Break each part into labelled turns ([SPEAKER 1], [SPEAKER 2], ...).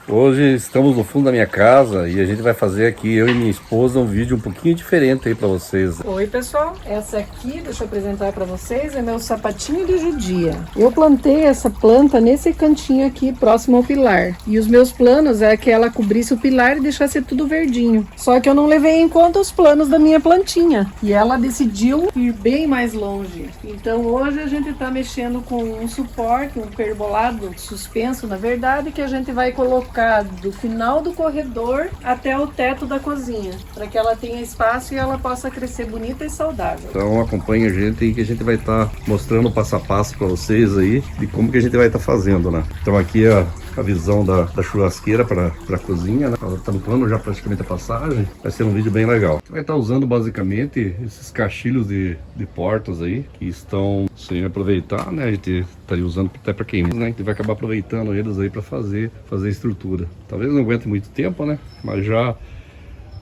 [SPEAKER 1] Hoje estamos no fundo da minha casa e a gente vai fazer aqui, eu e minha esposa, um vídeo um pouquinho diferente aí pra vocês.
[SPEAKER 2] Oi pessoal, essa aqui, deixa eu apresentar pra vocês, é meu sapatinho de judia. Eu plantei essa planta nesse cantinho aqui, próximo ao pilar. E os meus planos é que ela cobrisse o pilar e deixasse tudo verdinho. Só que eu não levei em conta os planos da minha plantinha. E ela decidiu ir bem mais longe. Então hoje a gente tá mexendo com um suporte, um pergolado suspenso, na verdade, que a gente vai colocar do final do corredor até o teto da cozinha, para que ela tenha espaço e ela possa crescer bonita e saudável.
[SPEAKER 1] Então acompanha a gente aí que a gente vai estar mostrando passo a passo para vocês aí de como que a gente vai estar fazendo, né? Então aqui é a visão da churrasqueira para a cozinha, né? Ela tá no plano já praticamente a passagem. Vai ser um vídeo bem legal. Vai estar usando basicamente esses cachilhos de portas aí que estão sem aproveitar, né? A gente estaria usando até para queimar, né? A gente vai acabar aproveitando eles aí para fazer a estrutura. Talvez não aguente muito tempo, né? Mas já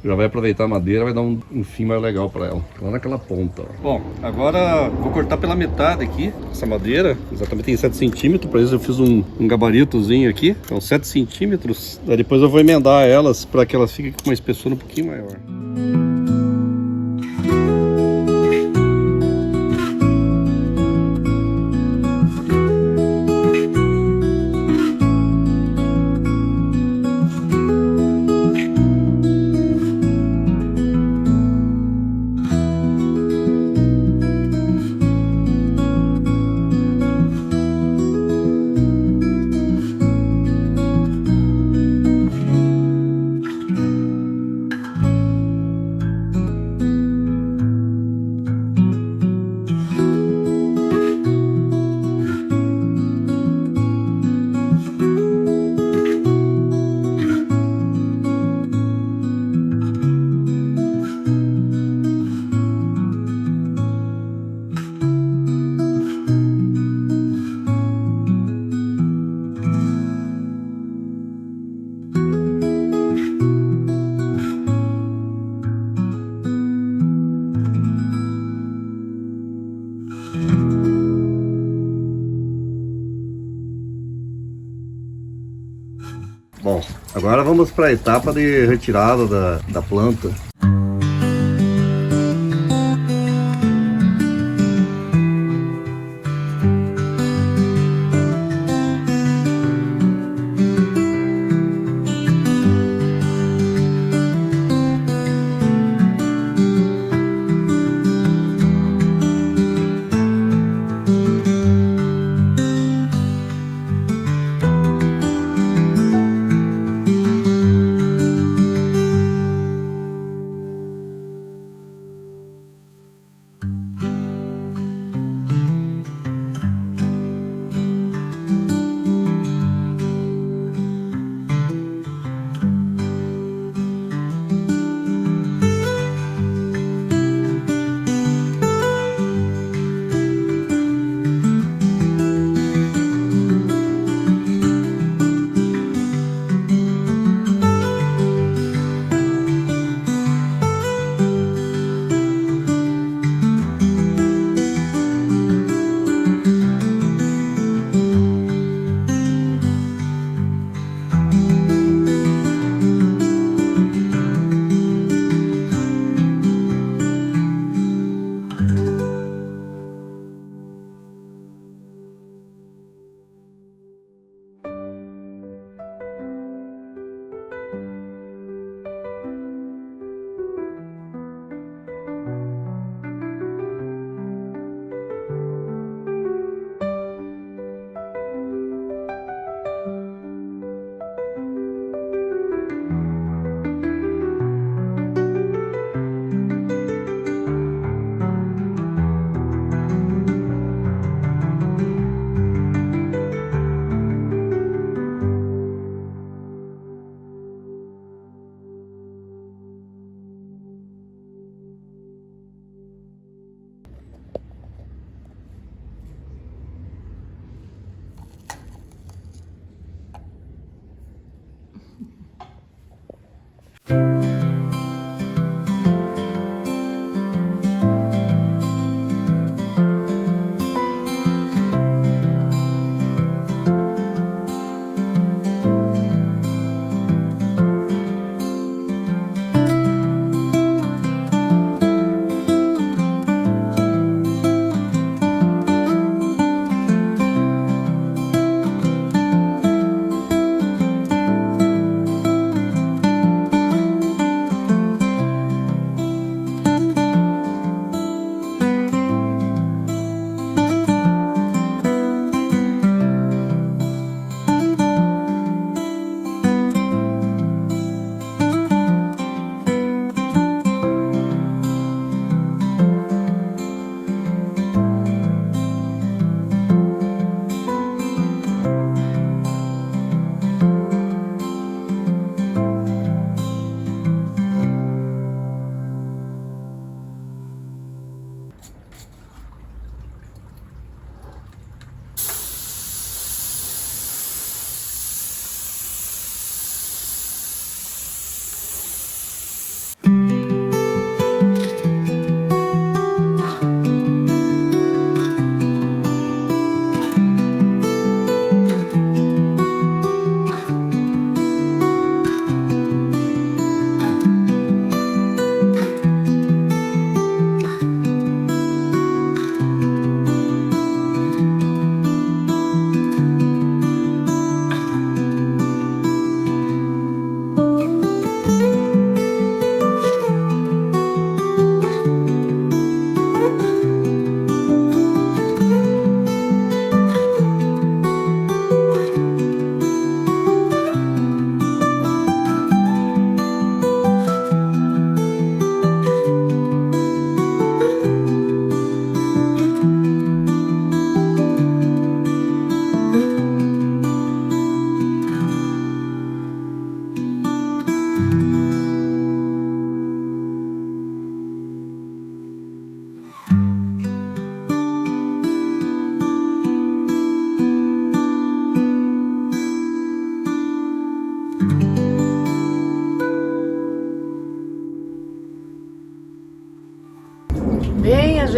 [SPEAKER 1] vai aproveitar a madeira, vai dar um fim mais legal para ela. Lá naquela ponta, ó. Bom, agora vou cortar pela metade aqui essa madeira. Exatamente tem 7 centímetros. Para isso eu fiz um gabaritozinho aqui. Então 7 centímetros. Daí depois eu vou emendar elas para que elas fiquem com uma espessura um pouquinho maior. Bom, agora vamos para a etapa de retirada da planta.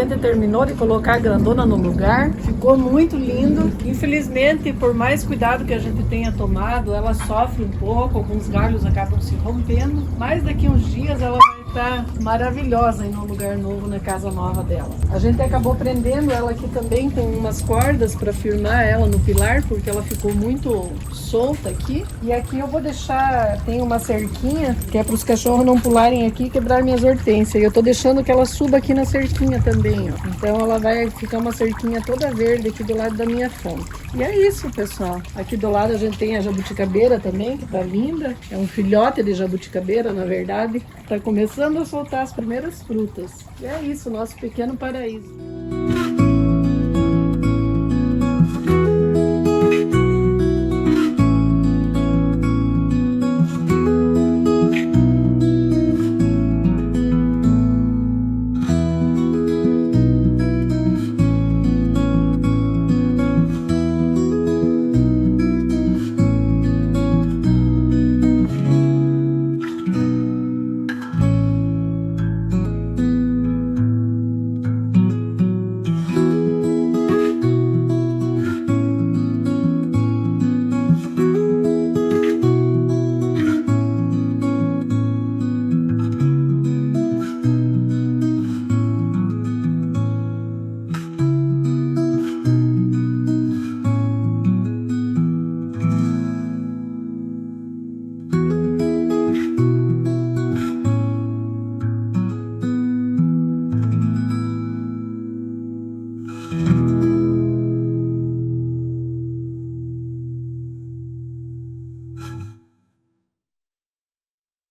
[SPEAKER 2] gente terminou de colocar a grandona no lugar, ficou muito lindo. Infelizmente, por mais cuidado que a gente tenha tomado, ela sofre um pouco, alguns galhos acabam se rompendo, mas daqui uns dias ela vai estar maravilhosa em um lugar novo, na casa nova dela. A gente acabou prendendo ela aqui também com umas cordas para firmar ela no pilar, porque ela ficou muito solta aqui. E aqui eu vou deixar, tem uma cerquinha que é para os cachorros não pularem aqui e quebrar minhas hortênsias. E eu tô deixando que ela suba aqui na cerquinha também, ó. Então ela vai ficar uma cerquinha toda verde aqui do lado da minha fonte. E é isso, pessoal. Aqui do lado a gente tem a jabuticabeira também, que tá linda. É um filhote de jabuticabeira, na verdade. Tá começando a soltar as primeiras frutas. E é isso, nosso pequeno paraíso.